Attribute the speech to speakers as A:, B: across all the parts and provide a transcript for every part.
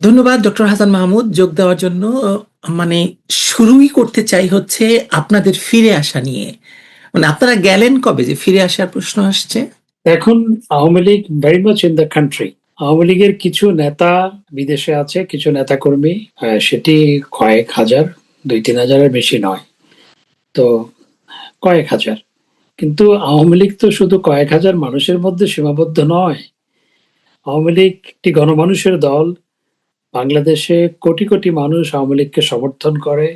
A: ধন্যবাদ ডক্টর হাসান মাহমুদ যোগ দেওয়ার জন্য। মানে শুরুই করতে চাই হচ্ছে আপনাদের ফিরে আসা নিয়ে। মানে আপনারা গেলেন কবে যে ফিরে আসার প্রশ্ন আসছে?
B: এখন Awami League very much in the country. Awami লীগের কিছু নেতা বিদেশে আছে, কিছু নেতা কর্মী, সেটি কয়েক হাজার, 2-3 হাজারের বেশি নয়, তো কয়েক হাজার। কিন্তু আওয়ামী লীগ তো শুধু কয়েক হাজার মানুষের মধ্যে সীমাবদ্ধ নয়। আওয়ামী লীগ একটি গণমানুষের দল। বাংলাদেশে কোটি কোটি মানুষ আওয়ামী লীগকে সমর্থন করে,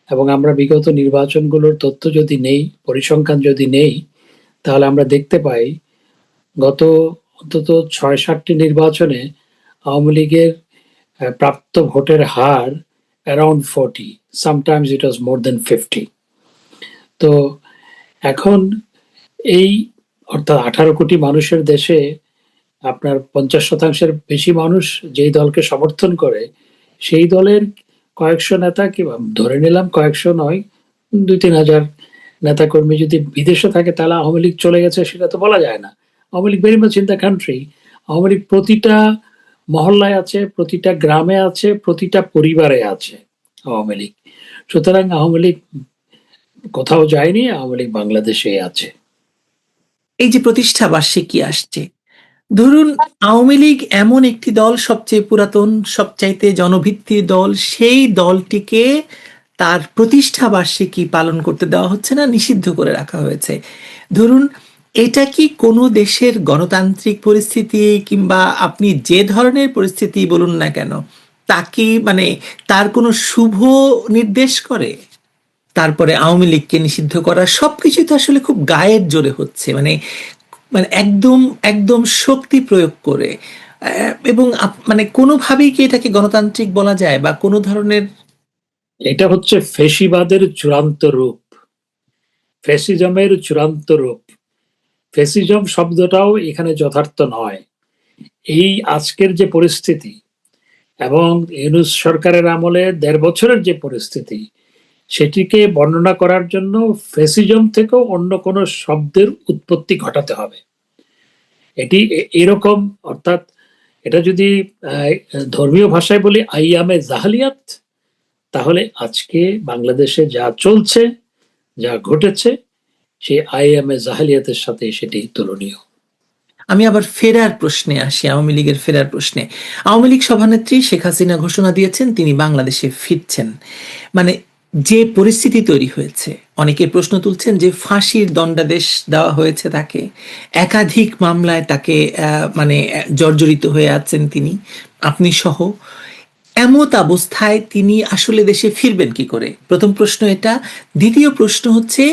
B: এবং আমরা বিগত নির্বাচনগুলোর তথ্য যদি নেই, পরিসংখ্যান যদি নেই, তাহলে আমরা দেখতে পাই গত অন্তত 6-7টি নির্বাচনে আওয়ামী লীগের প্রাপ্ত ভোটের হার অ্যারাউন্ড 40, সামটাইমস ইট ওয়াজ মোর দেন 50। তো এখন এই, অর্থাৎ 18 কোটি মানুষের দেশে আপনার 50% বেশি মানুষ যেই দলকে সমর্থন করে, সেই দলের কয়েকশো নেতা, কি ধরে নিলাম কয়েকশো নয়, 2-3 হাজার নেতাকর্মী যদি বিদেশে থাকে, তাহলে আওয়ামী লীগ চলে গেছে সেটা তো বলা যায় না। Awami League very much in the country. Awami League প্রতিটা মহল্লায় আছে, প্রতিটা গ্রামে আছে, প্রতিটা পরিবারে আছে আওয়ামী লীগ। সুতরাং আওয়ামী লীগ কোথাও যায়নি, আওয়ামী লীগ বাংলাদেশে আছে।
A: এই যে প্রতিষ্ঠা বার্ষিকী আসছে, ধরুন আওয়ামী লীগ এমন একটি দল, সবচেয়ে পুরাতন, সবচাইতে জনভিত্তির দল, সেই দলটিকে তার প্রতিষ্ঠা বার্ষিকী পালন করতে দেওয়া হচ্ছে না, নিষিদ্ধ করে রাখা হয়েছে। ধরুন এটা কি কোনো দেশের গণতান্ত্রিক পরিস্থিতি কিংবা আপনি যে ধরনের পরিস্থিতি বলুন না কেন, তাকে মানে তার কোনো শুভ নির্দেশ করে? তারপরে আওয়ামী লীগকে নিষিদ্ধ করা সবকিছু তো আসলে খুব গায়ের জোরে হচ্ছে, মানে মানে একদম একদম শক্তি প্রয়োগ করে। এবং মানে কোনোভাবেই কি এটাকে গণতান্ত্রিক বলা যায় বা কোনো ধরনের?
B: এটা হচ্ছে ফেসিবাদের চূড়ান্ত রূপ, ফ্যাসিজমের চূড়ান্ত রূপ। ফ্যাসিজম শব্দটাও এখানে যথার্থ নয়। এই আজকের যে পরিস্থিতি, এবং ইউনূস সরকারের আমলে 1.5 বছরের যে পরিস্থিতি, সেটিকে বর্ণনা করার জন্য ফ্যাসিজম থেকেও অন্য কোনো শব্দের উৎপত্তি ঘটাতে হবে। এটি এরকম, অর্থাৎ এটা যদি ধর্মীয় ভাষায় বলি আইয়ামে জাহালিয়াত, তাহলে আজকে বাংলাদেশে যা চলছে, যা ঘটেছে, সেই আইয়ামে জাহালিয়াতের সাথে সেটি তুলনীয়।
A: আমি আবার ফেরার প্রশ্নে আসি, আওয়ামী লীগের ফেরার প্রশ্নে। আওয়ামী লীগ সভানেত্রী শেখ হাসিনা ঘোষণা দিয়েছেন তিনি বাংলাদেশে ফিরছেন। মানে যে পরিস্থিতি তৈরি হয়েছে, অনেকে প্রশ্ন তুলছেন যে ফাঁসির দণ্ডাদেশ দেওয়া হয়েছে তাকে, একাধিক মামলায় তাকে মানে জর্জরিত হয়ে আছেন তিনি, আপনি সহ। এমত অবস্থায় তিনি আসলে দেশে ফিরবেন কি করে? প্রথম প্রশ্ন এটা। দ্বিতীয় প্রশ্ন হচ্ছে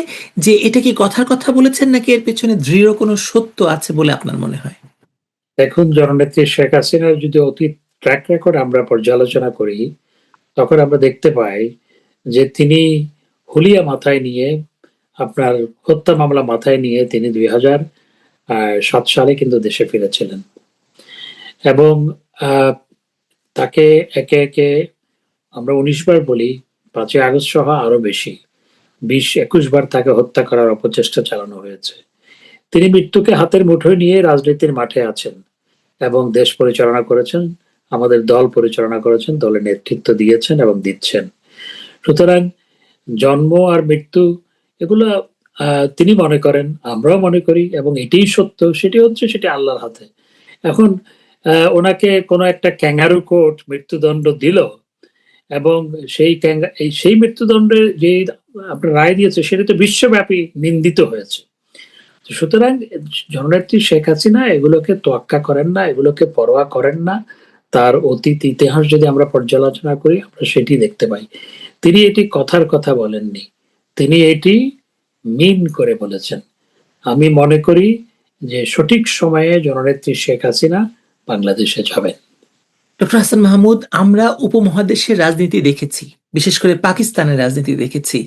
A: যে এটা কি কথার কথা বলেছেন নাকি এর পেছনে দৃঢ় কোনো সত্য আছে বলে আপনার মনে হয়?
B: এখন জননেত্রী শেখ হাসিনার যদি অতীত ট্র্যাক রেকর্ড আমরা পর্যালোচনা করি, তখন আমরা দেখতে পাই যে তিনি হুলিয়া মাথায় নিয়ে, আপনার হত্যা মামলা মাথায় নিয়ে তিনি 2007 সালে কিন্তু দেশে ফিরেছিলেন, এবং তাকে একে একে, আমরা 19 বার বলি, 5ই আগস্ট সহ আরো বেশি, 20-21 বার তাকে হত্যা করার অপচেষ্টা চালানো হয়েছে। তিনি মৃত্যুকে হাতের মুঠোয় নিয়ে রাজনীতির মাঠে আছেন এবং দেশ পরিচালনা করেছেন, আমাদের দল পরিচালনা করেছেন, দলের নেতৃত্ব দিয়েছেন এবং দিচ্ছেন। সুতরাং জন্ম আর মৃত্যু, এগুলো তিনি মনে করেন, আমরাও মনে করি, এবং এটাই সত্য, সেটি হচ্ছে সেটি আল্লাহর হাতে। এখন ওনাকে কোনো একটা ক্যাঙ্গারু কোর্ট মৃত্যুদণ্ড দিল, এবং সেই মৃত্যুদণ্ডের যে আপনার রায় দিয়েছে, সেটা তো বিশ্বব্যাপী নিন্দিত হয়েছে। সুতরাং জননেত্রী শেখ হাসিনা এগুলোকে তোয়াক্কা করেন না, এগুলোকে পরোয়া করেন না। তার অতীত ইতিহাস যদি আমরা পর্যালোচনা করি, আমরা সেটি দেখতে পাই। তিনি এটি কথার কথা বলেননি, তিনি এটি মিন করে বলেছেন। আমি মনে করি যে সঠিক সময়ে জননেত্রী শেখ হাসিনা বাংলাদেশে যাবেন।
A: ডক্টর হাসান মাহমুদ, আমরা উপমহাদেশের রাজনীতি দেখেছি, বিশেষ করে পাকিস্তানের রাজনীতি দেখেছি।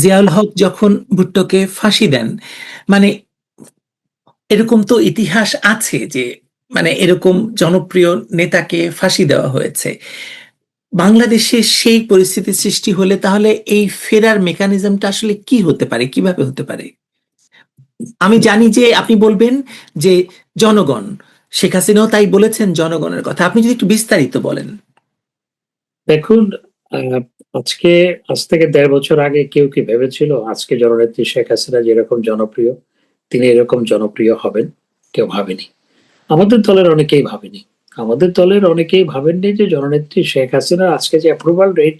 A: জিয়াউল হক যখন ভুট্টোকে ফাঁসি দেন, মানে এরকম তো ইতিহাস আছে যে মানে এরকম জনপ্রিয় নেতাকে ফাঁসি দেওয়া হয়েছে। বাংলাদেশে সেই পরিস্থিতি সৃষ্টি হলে তাহলে এই ফেরার মেকানিজমটা আসলে কি হতে পারে, কিভাবে হতে পারে? আমি জানি যে আপনি বলবেন যে জনগণ, শেখ হাসিনাও তাই বলেছেন, জনগণের কথা। আপনি যদি একটু বিস্তারিত বলেন।
B: দেখুন, আহ, আজ থেকে ১.৫ বছর আগে কেউ কি ভেবেছিল আজকে জননেত্রী শেখ হাসিনা যেরকম জনপ্রিয় তিনি এরকম জনপ্রিয় হবেন? কেউ ভাবেনি। আমাদের দলের অনেকেই ভাবেনি। আমাদের দলের অনেকেই ভাবেননি যে জননেত্রী শেখ হাসিনার আজকে যে অ্যাপ্রুভাল রেট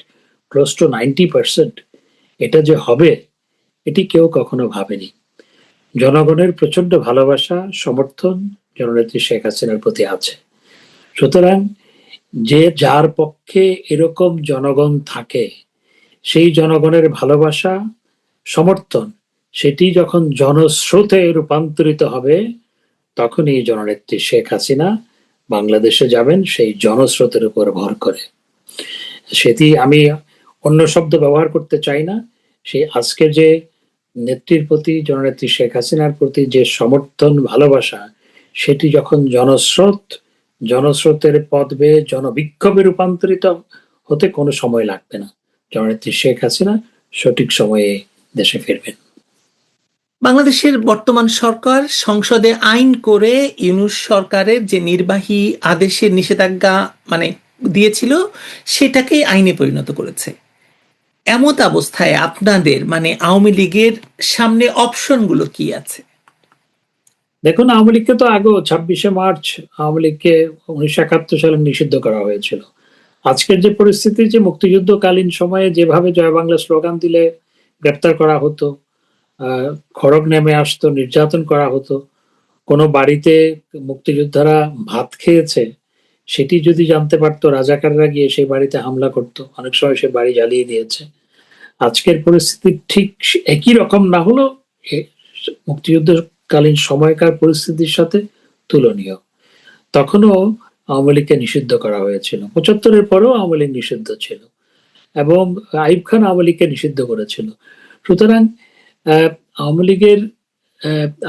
B: ক্লোজ টু 90%, এটা যে হবে এটি কেউ কখনো ভাবেনি। জনগণের প্রচন্ড ভালোবাসা, সমর্থন জননেত্রী শেখ হাসিনার প্রতি আছে। সুতরাং যে যার পক্ষে এরকম জনগণ থাকে, সেই জনগণের ভালোবাসা, সমর্থন সেটি যখন জনস্রোতে রূপান্তরিত হবে, তখনই জননেত্রী শেখ হাসিনা বাংলাদেশে যাবেন সেই জনস্রোতের উপর ভর করে। সেটি আমি অন্য শব্দ ব্যবহার করতে চাই না। সেই আজকে যে নেত্রীর প্রতি, জননেত্রী শেখ হাসিনার প্রতি যে সমর্থন, ভালোবাসা, সেটি যখন জনস্রোতের পথ বেয়ে জনবিক্ষোভে রূপান্তরিত হতে কোনো সময় লাগবে না। জননেত্রী শেখ হাসিনা সঠিক সময়ে দেশে ফিরবেন।
A: বাংলাদেশের বর্তমান সরকার সংসদে আইন করে ইউনূস সরকারের যে নির্বাহী আদেশের নিষেধাজ্ঞা মানে দিয়েছিল সেটাকেই আইনে পরিণত করেছে। এমত অবস্থায় আপনাদের মানে আওয়ামী লীগের সামনে অপশনগুলো কি আছে?
B: দেখুন, আওয়ামী লীগকে তো আগেও ২৬শে মার্চ আওয়ামী লীগকে ১৯৭১ সালে নিষিদ্ধ করা হয়েছিল। আজকের যে পরিস্থিতি, যে মুক্তিযুদ্ধকালীন সময়ে যেভাবে জয় বাংলা স্লোগান দিলে গ্রেপ্তার করা হতো, খড়গ নেমে আসতো, নির্যাতন করা হতো, কোনো বাড়িতে মুক্তিযোদ্ধারা ভাত খেয়েছে সেটি যদি জানতে পারতো, রাজাকাররা গিয়ে সেই বাড়িতে হামলা করতো, অনেক সময় সে বাড়ি জ্বালিয়ে দিয়েছে। আজকের পরিস্থিতি ঠিক একই রকম না হলেও মুক্তিযুদ্ধকালীন সময়কার পরিস্থিতির সাথে তুলনীয়। তখনও আওয়ামী লীগকে নিষিদ্ধ করা হয়েছিল। ৭৫-এর পরেও আওয়ামী লীগ নিষিদ্ধ ছিল এবং আইয়ুব খান আওয়ামী লীগকে নিষিদ্ধ করেছিল। সুতরাং আওয়ামী লীগের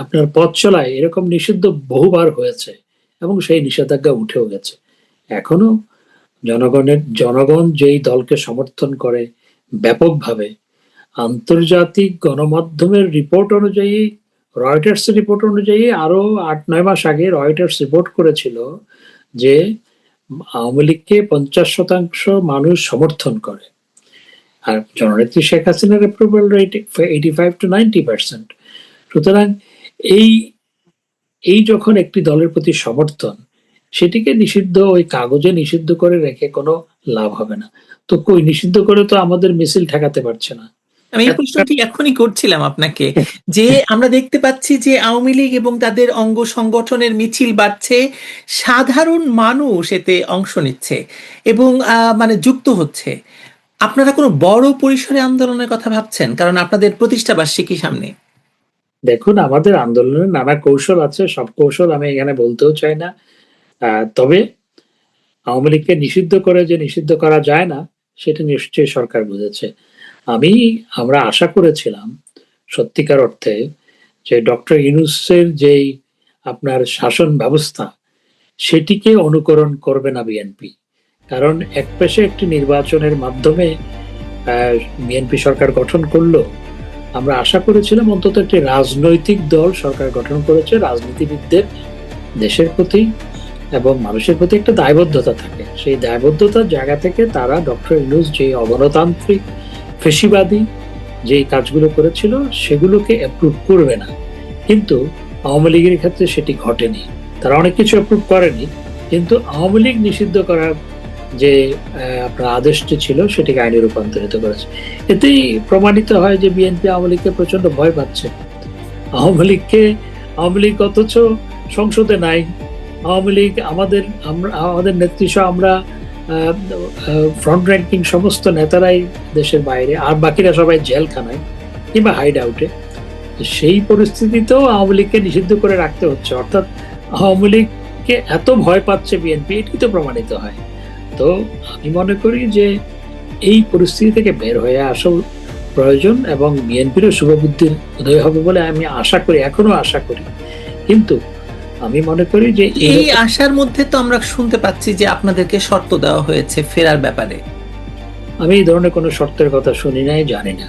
B: আপনার পথ চলায় এরকম নিষিদ্ধ বহুবার হয়েছে এবং সেই নিষেধাজ্ঞা উঠেও গেছে। এখনো জনগণ যেই দলকে সমর্থন করে ব্যাপকভাবে, আন্তর্জাতিক গণমাধ্যমের রিপোর্ট অনুযায়ী, রয়টার্সের রিপোর্ট অনুযায়ী আরো ৮-৯ মাস আগে রয়টার্স রিপোর্ট করেছিল যে আওয়ামী লীগকে ৫০% মানুষ সমর্থন করে, আর জননেত্রী শেখ হাসিনার অ্যাপ্রুভাল রেট 85-90%। সুতরাং এই এই যখন একটি দলের প্রতি সমর্থন, সেটিকে নিষিদ্ধ, ওই কাগজে নিষিদ্ধ করে রেখে কোনো লাভ হবে না। তো কই নিষিদ্ধ করে তো আমাদের মিছিল ঠেকাতে পারছে না।
A: আমি এই প্রশ্নটি এখনই করছিলাম আপনাকে, যে আমরা দেখতে পাচ্ছি যে আওয়ামী লীগ এবং তাদের অঙ্গ সংগঠনের মিছিল বাড়ছে, সাধারণ মানুষ এতে অংশ নিচ্ছে এবং মানে যুক্ত হচ্ছে। আপনারা কোনো বড় পরিসরে আন্দোলনের কথা ভাবছেন, কারণ আপনাদের প্রতিষ্ঠা বার্ষিকী সামনে?
B: দেখুন, আমাদের আন্দোলনের নানা কৌশল আছে, সব কৌশল আমি এখানে বলতেও চাই না। তবে আওয়ামী লীগকে নিষিদ্ধ করে যে নিষিদ্ধ করা যায় না, সেটা নিশ্চয়ই সরকার বুঝেছে। আমরা আশা করেছিলাম সত্যিকার অর্থে যে ডক্টর ইউনূসের যেই আপনার শাসন ব্যবস্থা, সেটিকে অনুকরণ করবে না বিএনপি। কারণ এক পেশে একটি নির্বাচনের মাধ্যমে বিএনপি সরকার গঠন করলো। আমরা আশা করেছিলাম অন্তত একটি রাজনৈতিক দল সরকার গঠন করেছে, রাজনীতিবিদদের দেশের প্রতি এবং মানুষের প্রতি একটা দায়বদ্ধতা থাকে। সেই দায়বদ্ধতার জায়গা থেকে তারা ডক্টর ইউনূস যে অগণতান্ত্রিক, ফেসিবাদী যেই কাজগুলো করেছিল সেগুলোকে অ্যাপ্রুভ করবে না। কিন্তু আওয়ামী লীগের ক্ষেত্রে সেটি ঘটেনি। তারা অনেক কিছু অ্যাপ্রুভ করেনি, কিন্তু আওয়ামী লীগ নিষিদ্ধ করার যে আপনার আদেশটি ছিল সেটিকে আইনে রূপান্তরিত করেছে। এতেই প্রমাণিত হয় যে বিএনপি আওয়ামী লীগকে প্রচন্ড ভয় পাচ্ছে। আওয়ামী লীগ অথচ সংসদে নাই। আওয়ামী লীগ আমাদের নেতৃত্ব, আমরা ফ্রন্ট র্যাঙ্কিং সমস্ত নেতারাই দেশের বাইরে, আর বাকিরা সবাই জেলখানায় কিংবা হাইড আউটে। সেই পরিস্থিতিতেও আওয়ামী লীগকে নিষিদ্ধ করে রাখতে হচ্ছে, অর্থাৎ আওয়ামী লীগকে এত ভয় পাচ্ছে বিএনপি, এটি তো প্রমাণিত হয়। তো আমি মনে করি যে এই পরিস্থিতি থেকে বের হয়ে আসা প্রয়োজন এবং বিএনপিরও শুভবুদ্ধির উদয় হবে বলে আমি আশা করি, এখনো আশা করি। কিন্তু আমি মনে করি যে
A: এই আশার মধ্যে তো আমরা শুনতে পাচ্ছি যে আপনাদেরকে শর্ত দেওয়া হয়েছে ফেরার ব্যাপারে।
B: আমি এই ধরনের কোনো শর্তের কথা শুনি নাই, জানি না।